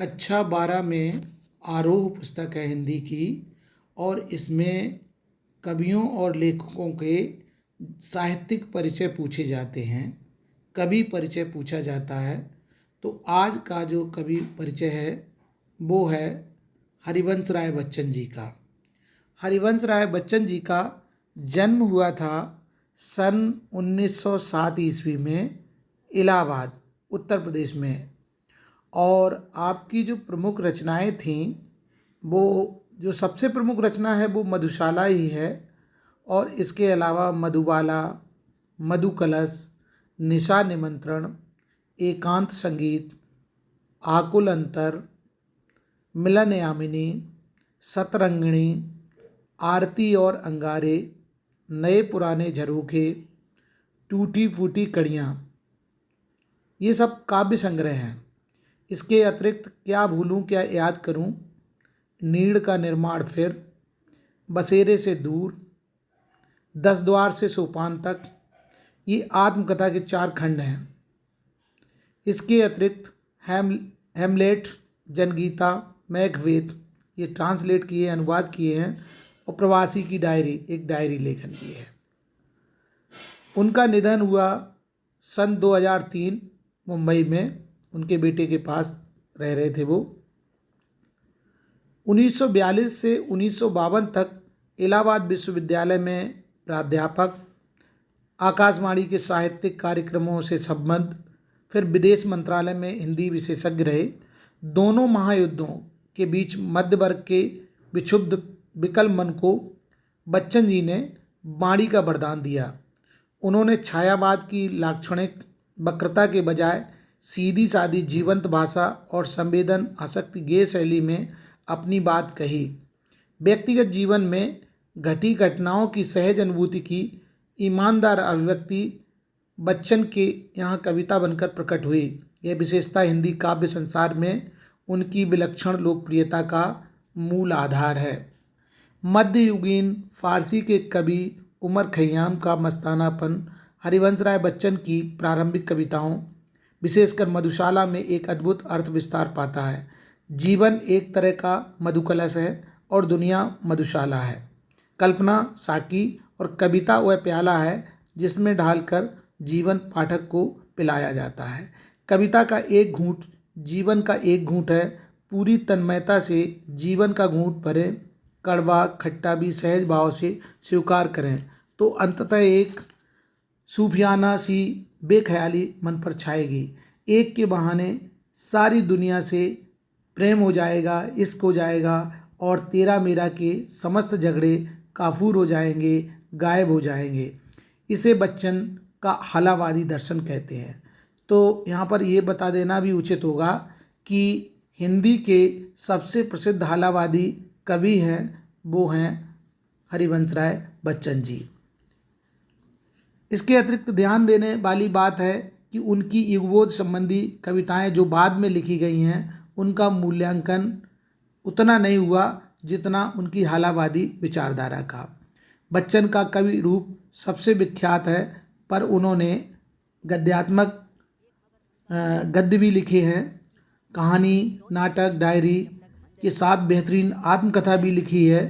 कक्षा 12 में आरोह पुस्तक है हिंदी की। और इसमें कवियों और लेखकों के साहित्यिक परिचय पूछे जाते हैं, कवि परिचय पूछा जाता है। तो आज का जो कवि परिचय है वो है हरिवंश राय बच्चन जी का। हरिवंश राय बच्चन जी का जन्म हुआ था सन 1907 ईस्वी में इलाहाबाद, उत्तर प्रदेश में। और आपकी जो प्रमुख रचनाएं थीं, वो जो सबसे प्रमुख रचना है वो मधुशाला ही है। और इसके अलावा मधुबाला, मधुकलश, निशा निमंत्रण, एकांत संगीत, आकुल अंतर, मिलन यामिनी, सतरंगिणी, आरती और अंगारे, नए पुराने झरोखे, टूटी फूटी कड़ियाँ, ये सब काव्य संग्रह हैं। इसके अतिरिक्त क्या भूलूं क्या याद करूं, नीड़ का निर्माण फिर, बसेरे से दूर, 10 द्वार से सोपान तक, ये आत्मकथा के 4 खंड हैं। इसके अतिरिक्त हेमलेट, जनगीता, मैकबेथ, ये ट्रांसलेट किए, अनुवाद किए हैं। और प्रवासी की डायरी, एक डायरी लेखन की है। उनका निधन हुआ सन 2003 मुंबई में, उनके बेटे के पास रह रहे थे वो। 1942 से 1952 तक इलाहाबाद विश्वविद्यालय में प्राध्यापक, आकाशवाणी के साहित्यिक कार्यक्रमों से संबद्ध, फिर विदेश मंत्रालय में हिंदी विशेषज्ञ रहे। दोनों महायुद्धों के बीच मध्य वर्ग के विक्षुब्ध विकल मन को बच्चन जी ने वाणी का वरदान दिया। उन्होंने छायावाद की लाक्षणिक वक्रता के बजाय सीधी सादी जीवंत भाषा और संवेदन आसक्ति गेय शैली में अपनी बात कही। व्यक्तिगत जीवन में घटी घटनाओं की सहज अनुभूति की ईमानदार अभिव्यक्ति बच्चन के यहाँ कविता बनकर प्रकट हुई। यह विशेषता हिंदी काव्य संसार में उनकी विलक्षण लोकप्रियता का मूल आधार है। मध्ययुगीन फारसी के कवि उमर खय्याम का मस्तानापन हरिवंश राय बच्चन की प्रारंभिक कविताओं, विशेषकर मधुशाला में एक अद्भुत अर्थ विस्तार पाता है। जीवन एक तरह का मधुकलश है और दुनिया मधुशाला है। कल्पना साकी और कविता वह प्याला है जिसमें ढालकर जीवन पाठक को पिलाया जाता है। कविता का एक घूंट जीवन का एक घूंट है। पूरी तन्मयता से जीवन का घूंट भरे, कड़वा खट्टा भी सहज भाव से स्वीकार करें तो अंततः एक सूफियाना सी बेख्याली मन पर छाएगी। एक के बहाने सारी दुनिया से प्रेम हो जाएगा, इश्क हो जाएगा और तेरा मेरा के समस्त झगड़े काफूर हो जाएंगे, गायब हो जाएंगे। इसे बच्चन का हलावादी दर्शन कहते हैं। तो यहाँ पर ये बता देना भी उचित होगा कि हिंदी के सबसे प्रसिद्ध हलावादी कवि हैं वो हैं हरिवंश राय बच्चन जी। इसके अतिरिक्त ध्यान देने वाली बात है कि उनकी युगबोध संबंधी कविताएं जो बाद में लिखी गई हैं उनका मूल्यांकन उतना नहीं हुआ जितना उनकी हलावादी विचारधारा का। बच्चन का कवि रूप सबसे विख्यात है, पर उन्होंने गद्यात्मक गद्य भी लिखे हैं। कहानी, नाटक, डायरी के साथ बेहतरीन आत्मकथा भी लिखी है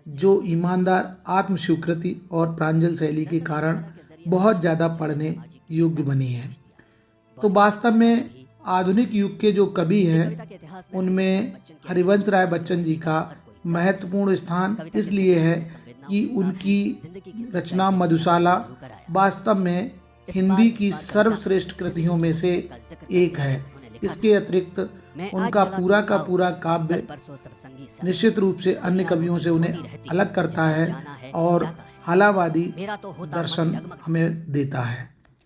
जो ईमानदार आत्मस्वीकृति और प्रांजल शैली के कारण बहुत ज़्यादा पढ़ने योग्य बनी है। तो वास्तव में आधुनिक युग के जो कवि हैं उनमें हरिवंश राय बच्चन जी का महत्वपूर्ण स्थान इसलिए है कि उनकी रचना मधुशाला वास्तव में हिंदी की सर्वश्रेष्ठ कृतियों में से एक है। इसके अतिरिक्त उनका पूरा का पूरा काव्य निश्चित रूप से अन्य कवियों से उन्हें अलग करता है और हलावादी दर्शन हमें देता है।